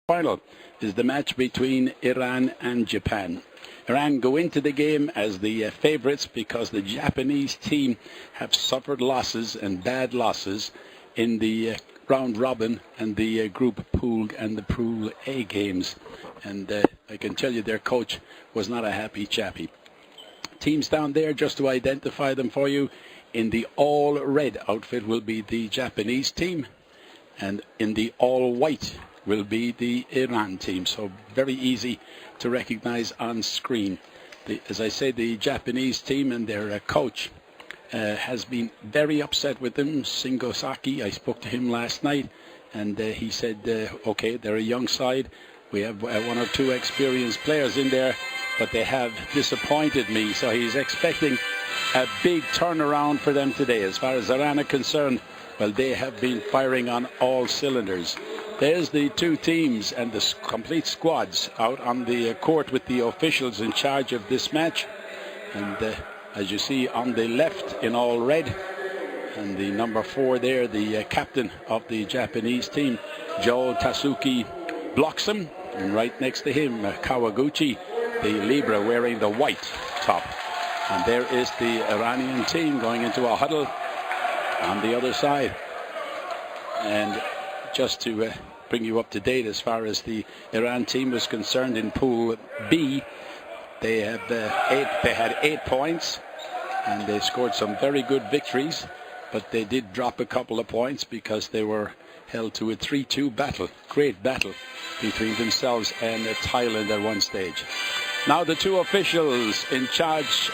Final is the match between Iran and Japan. Iran go into the game as the favourites because the Japanese team have suffered losses and bad losses in the round robin and the group pool and the pool A games. And I can tell you their coach was not a happy chappy. Teams down there, just to identify them for you, in the all red outfit will be the Japanese team, and in the all white will be the Iran team. So very easy to recognize on screen. As I say, the Japanese team and their coach has been very upset with them. Shingo Saki, I spoke to him last night, and he said, okay, they're a young side. We have one or two experienced players in there, but they have disappointed me. So he's expecting a big turnaround for them today. As far as Iran are concerned, well, they have been firing on all cylinders. There's the two teams and the complete squads out on the court with the officials in charge of this match. And as you see on the left in all red, and the number 4 there, the captain of the Japanese team, Joe Tasuki, blocks him. And right next to him, Kawaguchi, the Libra, wearing the white top. And there is the Iranian team going into a huddle on the other side. And just to bring you up to date as far as the Iran team was concerned, in Pool B, they had 8 points, and they scored some very good victories, but they did drop a couple of points because they were held to a 3-2 battle, great battle between themselves and Thailand at one stage. Now the two officials in charge,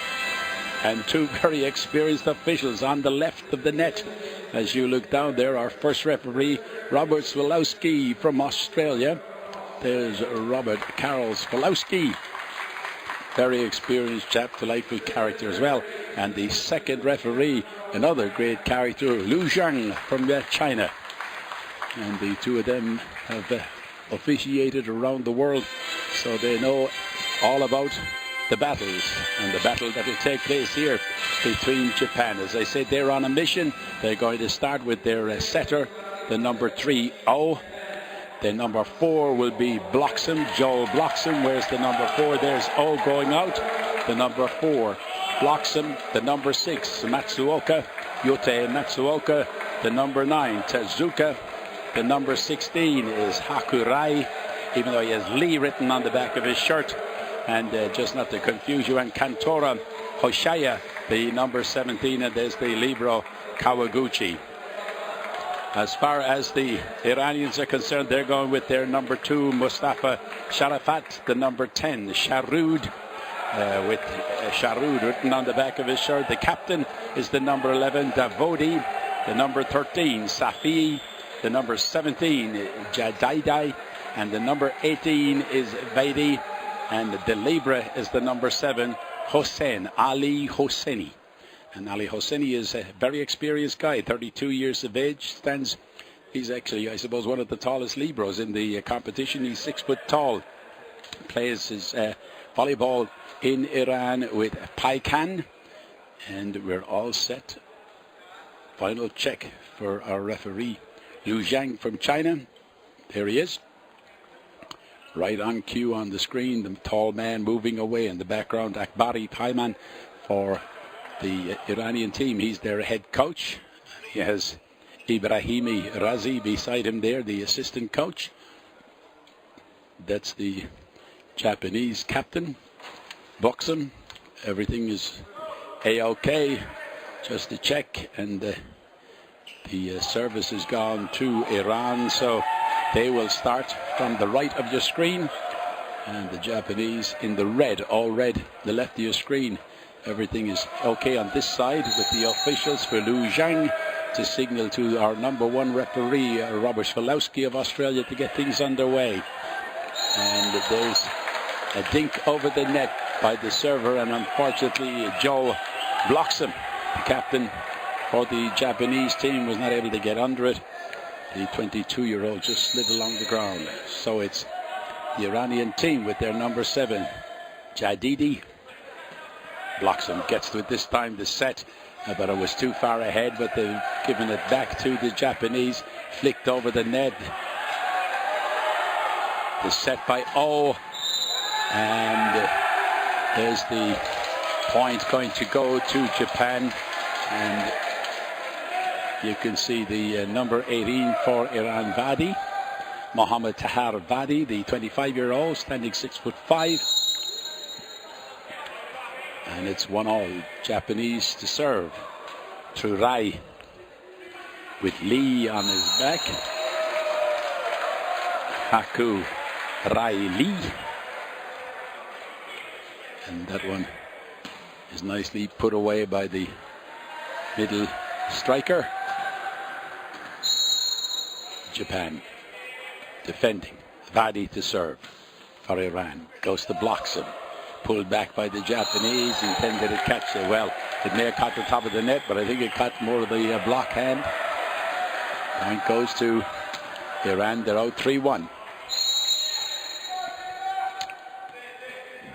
and two very experienced officials on the left of the net. As you look down there, our first referee, Robert Swalowski from Australia. There's Robert Carol Swalowski. Very experienced chap, delightful character as well. And the second referee, another great character, Lu Zhang from China. And the two of them have officiated around the world, so they know all about the battles, and the battle that will take place here between Japan. As I said, they're on a mission. They're going to start with their setter, the number 3, Oh. The number 4 will be Bloxham, Joel Bloxham. Where's the number 4? There's Oh going out. The number 4, Bloxham. The number 6, Matsuoka, Yote Matsuoka. The number 9, Tezuka. The number 16 is Hakurai, even though he has Lee written on the back of his shirt. And just not to confuse you, and Kantora Hoshaya, the number 17, and there's the Libro Kawaguchi. As far as the Iranians are concerned, they're going with their number 2, Mustafa Sharafat, the number 10, Sharood, with Sharood written on the back of his shirt. The captain is the number 11, Davodi, the number 13, Safi, the number 17, Jadaidai, and the number 18 is Vaidi. And the Libra is the number 7, Hossein, Ali Hosseini. And Ali Hosseini is a very experienced guy, 32 years of age. He's actually, I suppose, one of the tallest Libros in the competition. He's 6 foot tall. Plays his volleyball in Iran with Paikan. And we're all set. Final check for our referee, Lu Zhang from China. There he is. Right on cue on the screen, the tall man moving away in the background, Akbari Paiman for the Iranian team. He's their head coach. He has Ibrahimi Razi beside him there, the assistant coach. That's the Japanese captain. Buxom. Everything is A-OK. Just to check, and the service has gone to Iran, so they will start from the right of your screen, and the Japanese in the red, all red, the left of your screen. Everything is okay on this side with the officials for Lu Zhang to signal to our number 1 referee, Robert Swalowski of Australia, to get things underway. And there's a dink over the net by the server, and unfortunately Joe Bloxham, the captain for the Japanese team, was not able to get under it. The 22-year-old just slid along the ground. So it's the Iranian team with their number 7, Jadidi. Bloxham gets to it this time, the set, but it was too far ahead, but they've given it back to the Japanese, flicked over the net. The set by O. And there's the point going to go to Japan. And you can see the number 18 for Iran, Vadi. Mohammad Tahar Vadi, the 25-year-old, standing 6'5". And it's 1-all. Japanese to serve. Through Rai. With Lee on his back. Haku Rai Lee. And that one is nicely put away by the middle striker. Japan defending. Vadi to serve for Iran. Goes to blocks him. Pulled back by the Japanese. Intended to catch it. Well, it may have caught the top of the net, but I think it caught more of the block hand. Point goes to Iran. They're out 3-1.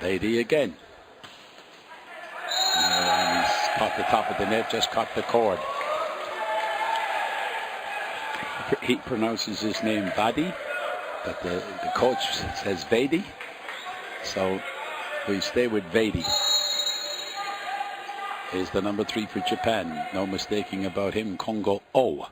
Vadi again. And he's caught the top of the net, just caught the cord. He pronounces his name Vadi, but the coach says Vadi. So we stay with Vadi. Is the number 3 for Japan. No mistaking about him. Kongo O.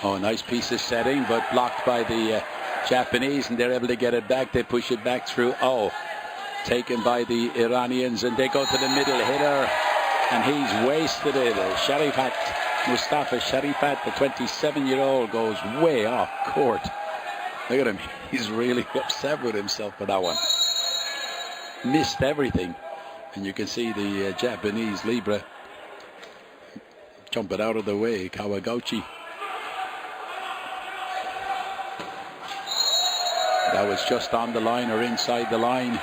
Oh, nice piece of setting, but blocked by the Japanese, and they're able to get it back. They push it back through O. Taken by the Iranians, and they go to the middle hitter, and he's wasted it. Sharifat, Mustafa Sharifat, the 27-year-old, goes way off court. Look at him. He's really upset with himself for that one. Missed everything. And you can see the Japanese Libra jump it out of the way. Kawaguchi. That was just on the line or inside the line.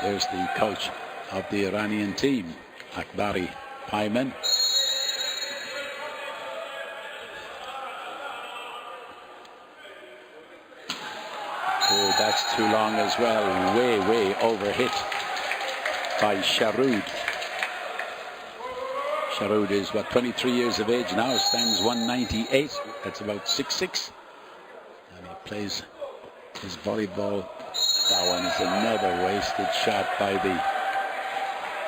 There's the coach of the Iranian team, Akbari Payman. Oh, that's too long as well. Way over hit by Sharoud. Sharoud is, 23 years of age now, stands 198. That's about 6'6". And he plays his volleyball. That one is another wasted shot by the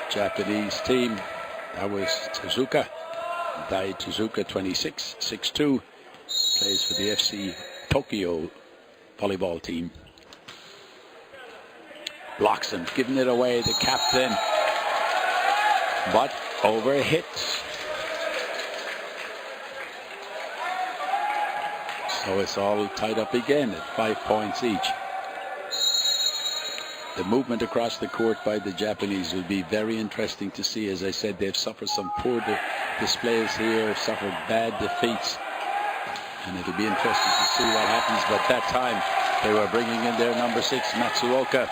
Japanese team. That was Tezuka. Dai Tezuka, 26, 6'2". Plays for the FC Tokyo volleyball team. Blocks him, giving it away, the captain. But over hit. So it's all tied up again at 5 points each. The movement across the court by the Japanese will be very interesting to see. As I said, they've suffered some poor displays here, suffered bad defeats. And it'll be interesting to see what happens. But that time, they were bringing in their number 6, Matsuoka.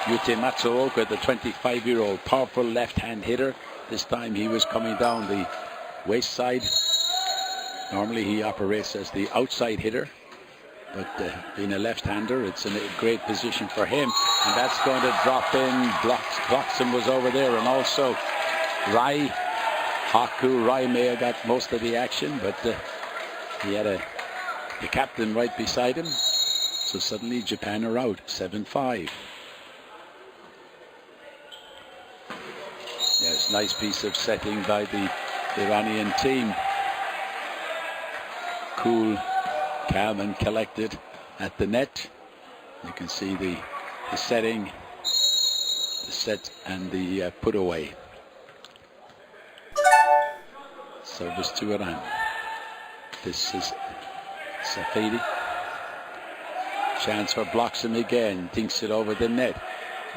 Yute Matsuoka, the 25-year-old, powerful left-hand hitter. This time he was coming down the waist side. Normally he operates as the outside hitter. But being a left-hander, it's in a great position for him. And that's going to drop in. Bloxham was over there. And also Rai. Haku Rai may have got most of the action. But he had the captain right beside him. So suddenly Japan are out. 7-5. Yes, nice piece of setting by the Iranian team. Cool, calm and collected at the net. You can see the setting, the set and the put away. Service to Iran. This is Safedi. Chance for Bloxham again. Dinks it over the net.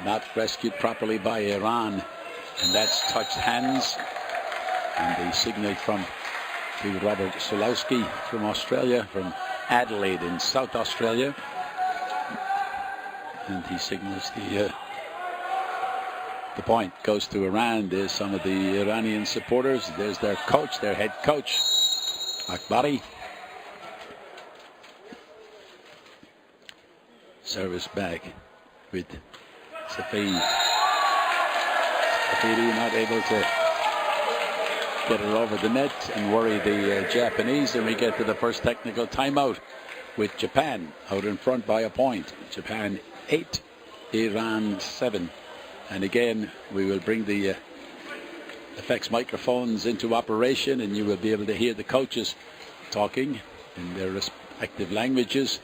Not rescued properly by Iran. And that's touched hands. And the signal from Robert Solowski from Australia, from Adelaide in South Australia. And he signals the point goes to Iran. There's some of the Iranian supporters. There's their coach, their head coach, Akbari. Service back with Safedi. Safedi not able to get it over the net and worry the Japanese, and we get to the first technical timeout with Japan out in front by a point. Japan 8, Iran 7. And again, we will bring the effects microphones into operation, and you will be able to hear the coaches talking in their respective languages,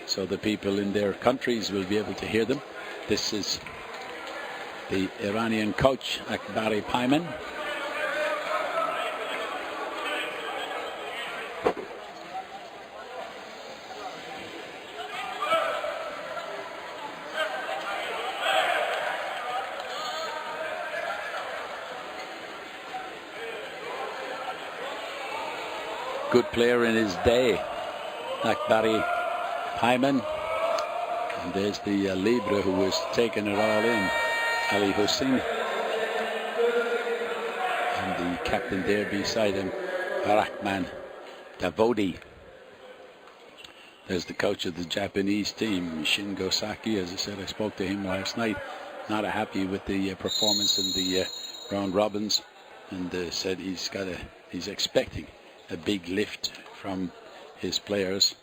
so the people in their countries will be able to hear them. This is the Iranian coach, Akbari Payman. Good player in his day, Akbari Payman. And there's the Libre who was taking it all in, Ali Hussein. And the captain there beside him, Rahman Davodi. There's the coach of the Japanese team, Shingo Saki. As I said, I spoke to him last night. Not happy with the performance in the round robins, and said he's expecting a big lift from his players.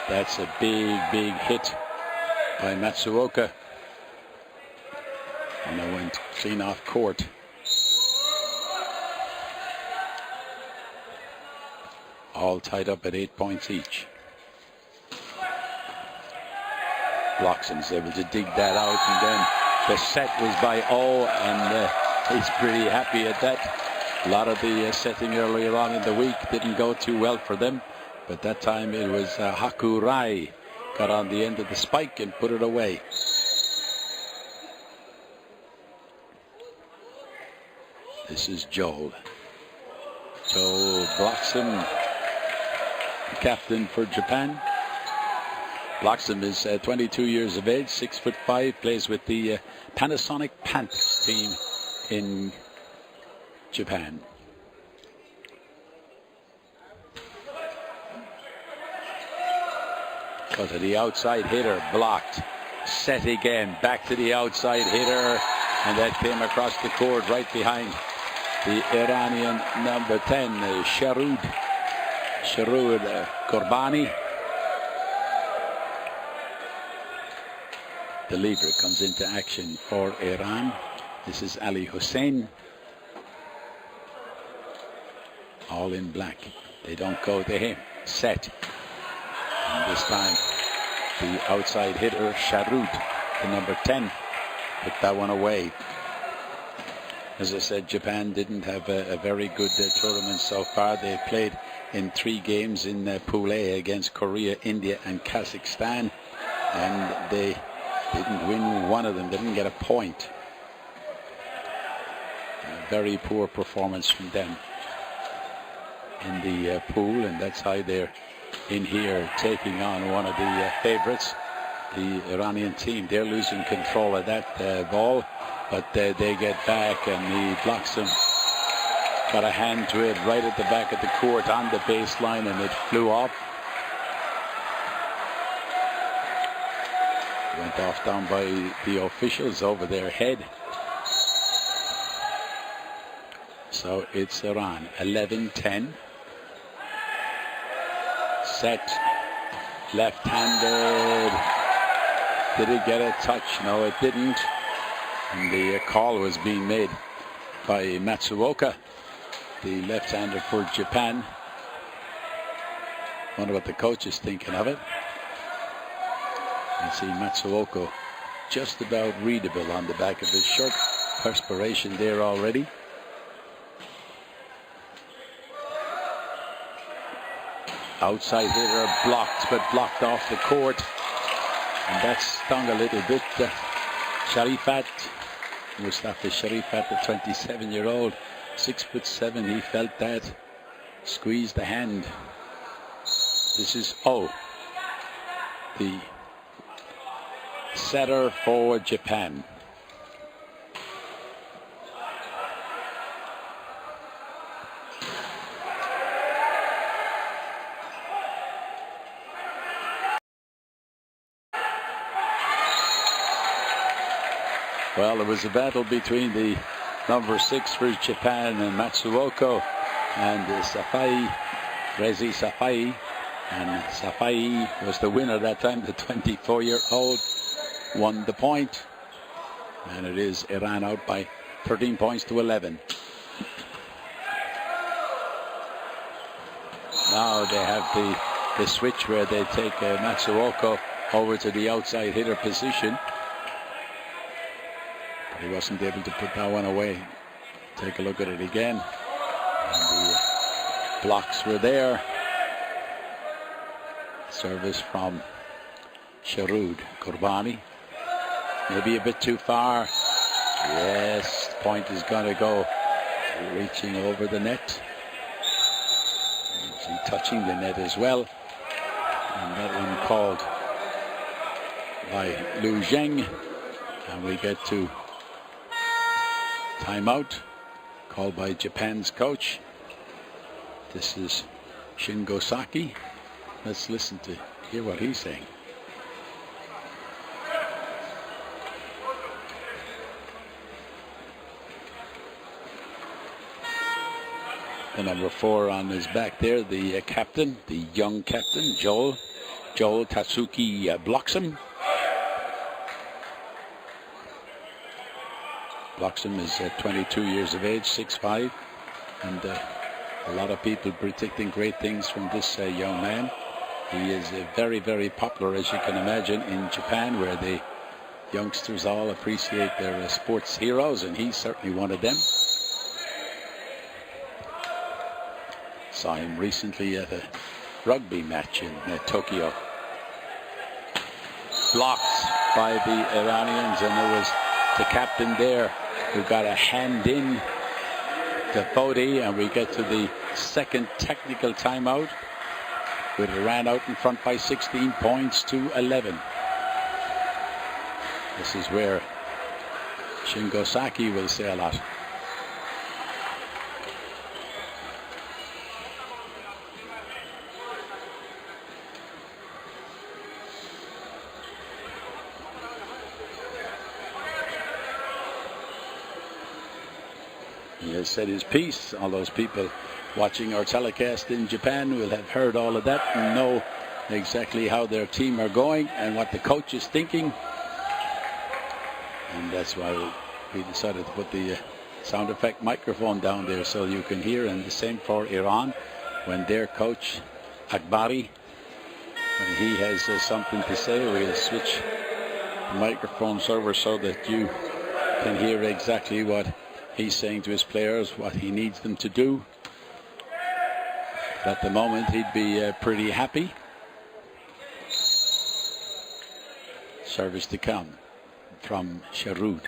That's a big hit by Matsuoka, and it went clean off court. All tied up at 8 points each. Bloxham's able to dig that out, and then the set was by O, and he's pretty happy at that. A lot of the setting earlier on in the week didn't go too well for them, but that time it was Hakurai got on the end of the spike and put it away. This is Joel Bloxham, captain for Japan. Bloxham is 22 years of age, 6'5", plays with the Panasonic Panthers team in Japan. Go to the outside hitter, blocked. Set again, back to the outside hitter, and that came across the court right behind the Iranian number 10, Sharoud Korbani. The leader comes into action for Iran. This is Ali Hussein. All in black. They don't go to him. Set. And this time, the outside hitter, Sharoud, the number 10, put that one away. As I said, Japan didn't have a very good tournament so far. They played in 3 games in Pool A against Korea, India, and Kazakhstan, and they didn't win one of them. They didn't get a point. A very poor performance from them in the pool, and that's how they're in here taking on one of the favorites, the Iranian team. They're losing control of that ball, but they get back, and he blocks them. Got a hand to it right at the back of the court on the baseline, and it flew off. Went off down by the officials over their head. So it's Iran, 11-10. Set, left-handed. Did it get a touch? No, it didn't. And the call was being made by Matsuoka, the left-hander for Japan. Wonder what the coach is thinking of it. You see Matsuoka just about readable on the back of his shirt. Perspiration there already. Outside hitter blocked, but blocked off the court. And that stung a little bit. Sharifat, Mustafa Sharifat, the 27-year-old, 6'7", he felt that. Squeezed the hand. This is O, the setter for Japan. Well, it was a battle between the number 6 for Japan and Matsuoka and Safai, Rezi Safai. And Safai was the winner that time. The 24-year-old won the point. And it is Iran out by 13 points to 11. Now they have the switch where they take Matsuoka over to the outside hitter position. But he wasn't able to put that one away. Take a look at it again. And the blocks were there. Service from Sharud Qurbani. Maybe a bit too far. Yes, the point is going to go. Reaching over the net. Actually touching the net as well. And that one called by Liu Zheng. And we get to timeout called by Japan's coach. This is Shingo Saki. Let's listen to hear what he's saying. The number 4 on his back there, the captain, the young captain, Joel Tatsuki Bloxham. Bloxham is 22 years of age, 6'5", and a lot of people predicting great things from this young man. He is very, very popular, as you can imagine, in Japan, where the youngsters all appreciate their sports heroes, and he's certainly one of them. Saw him recently at a rugby match in Tokyo. Blocked by the Iranians, and there was the captain there who got a hand in to Fodi, and we get to the second technical timeout with Iran out in front by 16 points to 11. This is where Shingo Saki will say a lot. He has said his piece. All those people watching our telecast in Japan will have heard all of that and know exactly how their team are going and what the coach is thinking. And that's why we decided to put the sound effect microphone down there so you can hear. And the same for Iran, when their coach Akbari, when he has something to say, we'll switch the microphones over so that you can hear exactly what he's saying to his players, what he needs them to do. At the moment, he'd be pretty happy. Service to come from Sharud.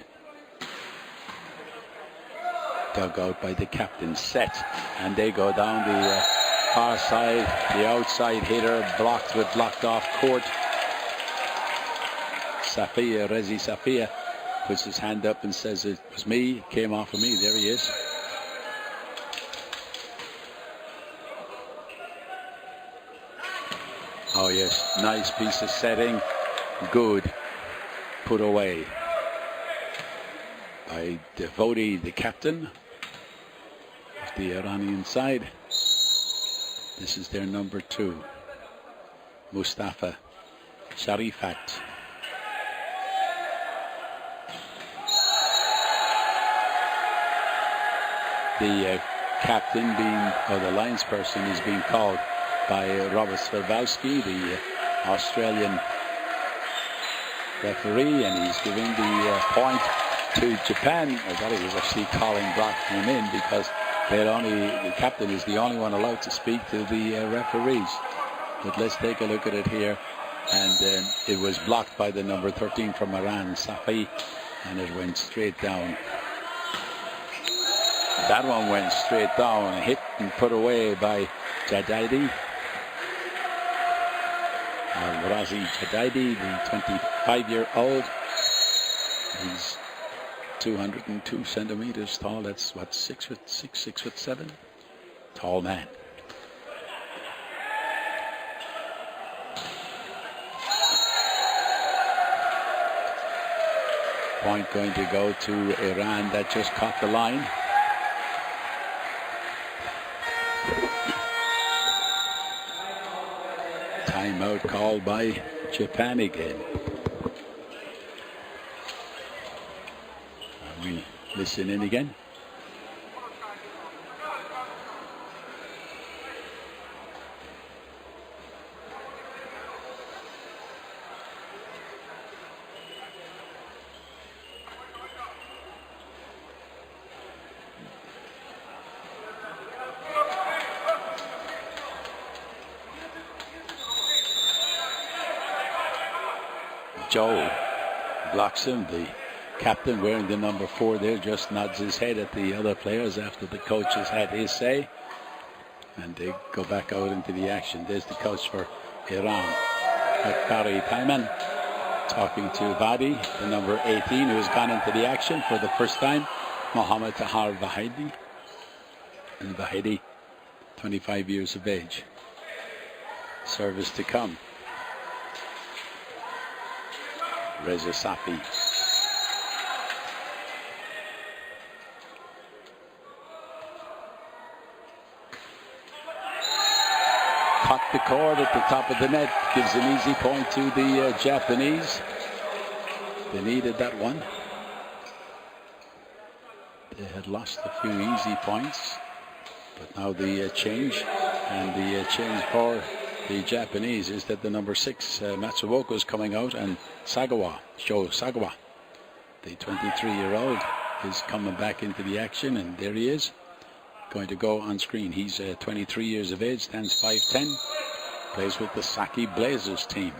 Dug out by the captain, set, and they go down the far side. The outside hitter blocked with blocked off court. Safia, Rezi Safia, puts his hand up and says, it was me, it came off of me. There he is. Oh yes, nice piece of setting. Good. Put away by Devotee, the captain of the Iranian side. This is their number 2, Mustafa Sharifat. The captain or the linesperson is being called by Robert Sverbalski, the Australian referee, and he's giving the point to Japan. I thought he was actually calling him in because the captain is the only one allowed to speak to the referees. But let's take a look at it here, and it was blocked by the number 13 from Iran, Safi, and it went straight down. That one went straight down, hit and put away by Jadaidi. Razi Jadaidi, the 25-year-old. He's 202 centimeters tall. That's what, 6'6", 6'7"? Tall man. Point going to go to Iran. That just caught the line. Timeout called by Japan again. We listen in again. Joe blocks him. The captain, wearing the number 4 there, just nods his head at the other players after the coach has had his say. And they go back out into the action. There's the coach for Iran, Akbari Payman, talking to Vadi, the number 18, who has gone into the action for the first time, Mohammad Tahar Vahidi. And Vahidi, 25 years of age. Service to come. Reza Safi. Caught the cord at the top of the net. Gives an easy point to the Japanese. They needed that one. They had lost a few easy points. But now the change. And the change for the Japanese is that the number 6, Matsuoka, is coming out, and Sagawa, Sho Sagawa, the 23-year-old, is coming back into the action, and there he is, going to go on screen. He's 23 years of age, stands 5'10", plays with the Saki Blazers team.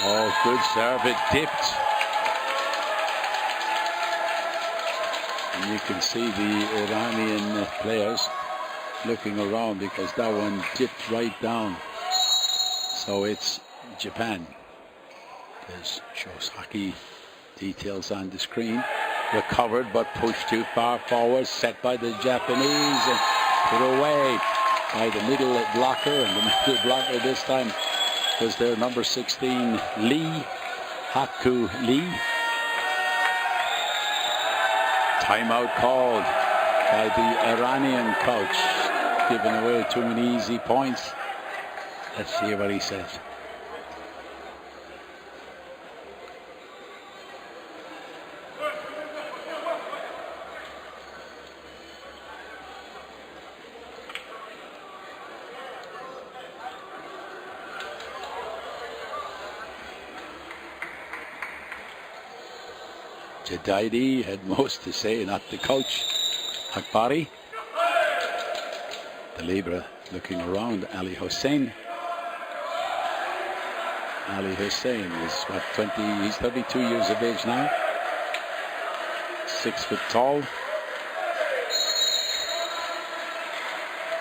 Oh, good serve, it dipped. And you can see the Iranian players looking around because that one dipped right down. So it's Japan. There's Shosaki details on the screen. Recovered but pushed too far forward. Set by the Japanese and put away by the middle blocker. And the middle blocker this time was their number 16, Lee, Haku Lee. Timeout called by the Iranian coach. Giving away too many easy points. Let's see what he says. Jadaidi had most to say, not the coach. Akbari. The Libra looking around. Ali Hussein. Ali Hussein is what, 20? He's 32 years of age now. 6 foot tall.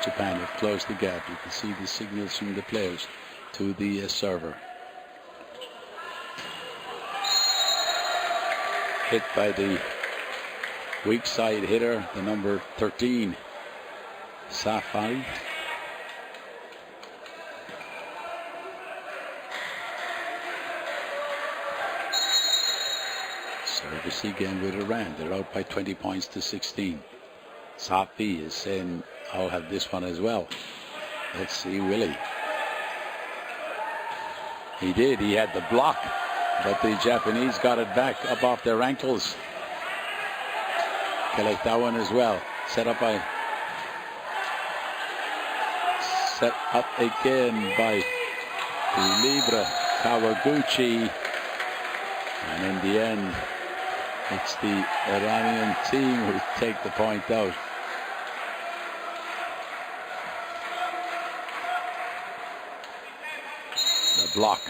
Japan have closed the gap. You can see the signals from the players to the server. Hit by the weak side hitter, the number 13. Safari. Service again with Iran. They're out by 20 points to 16. Safi is saying, I'll have this one as well. Let's see, Willie. He did. He had the block, but the Japanese got it back up off their ankles. Collect that one as well. Set up again by the Libra Kawaguchi, and in the end it's the Iranian team who take the point out. The block,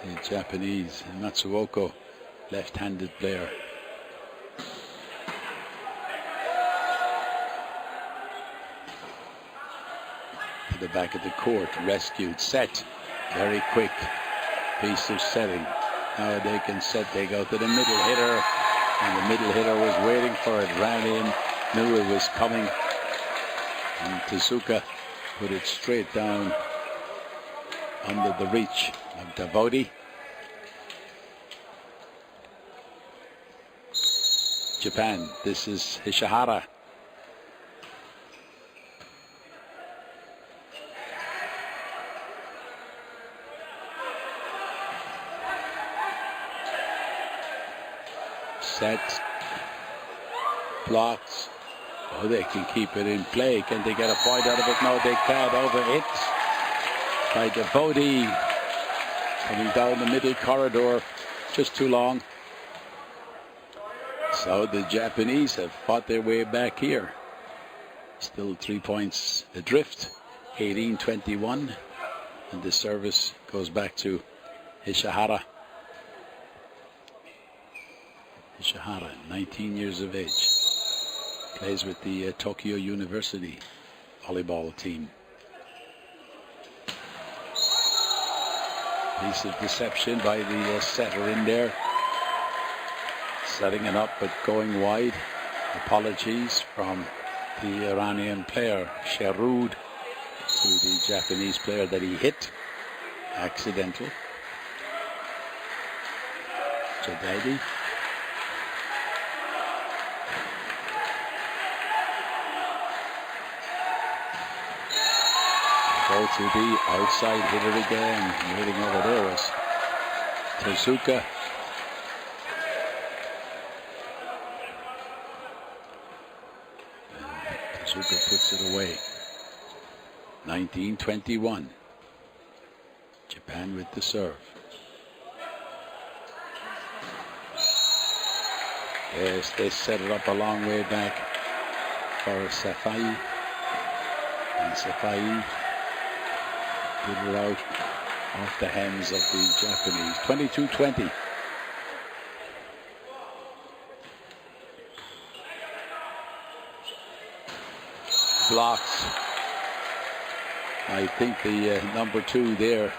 the Japanese Matsuoka, left-handed player. To the back of the court, rescued, set, very quick piece of setting. Now they can set, they go to the middle hitter, and the middle hitter was waiting for it, ran in, knew it was coming, and Tezuka put it straight down under the reach. of Davodi. Japan, this is Hishihara. Set. Blocks. Oh, they can keep it in play. Can they get a point out of it? No, they can't. Over it by Davodi. Coming down the middle corridor. Just too long. So the Japanese have fought their way back here. Still 3 points adrift. 18-21. And the service goes back to Hishihara. Hishihara, 19 years of age. Plays with the Tokyo University volleyball team. Piece of deception by the setter in there. Setting it up but going wide. Apologies from the Iranian player Sherud to the Japanese player that he hit. Accidental. Jadadi. Go to the outside hitter again. Hitting over there was Tezuka. Tezuka puts it away. 19-21. Japan with the serve. Yes, they set it up a long way back for Safai. And Safai did it out off the hands of the Japanese. 22-20. Blocks. I think the number 2 there,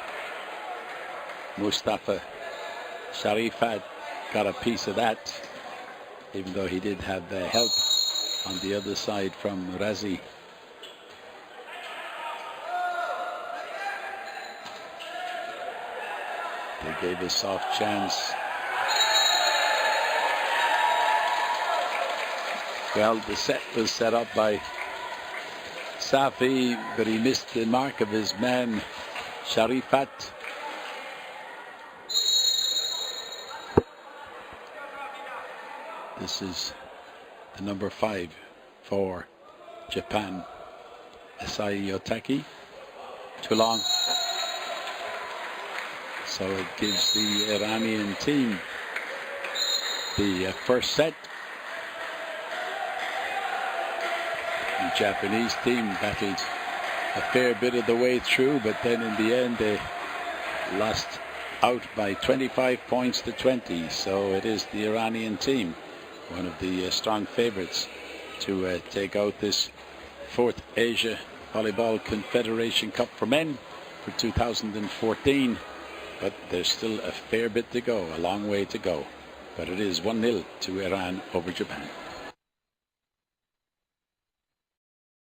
Mustafa Sharifat, got a piece of that, even though he did have help on the other side from Razi. They gave a soft chance. Well, the set was set up by Safi, but he missed the mark of his man, Sharifat. This is the number 5 for Japan, Asai Yotaki. Too long. So it gives the Iranian team the first set. The Japanese team battled a fair bit of the way through, but then in the end they lost out by 25 points to 20. So it is the Iranian team, one of the strong favorites to take out this 4th Asia Volleyball Confederation Cup for men for 2014. But there's still a fair bit to go, a long way to go. But it is 1-0 to Iran over Japan.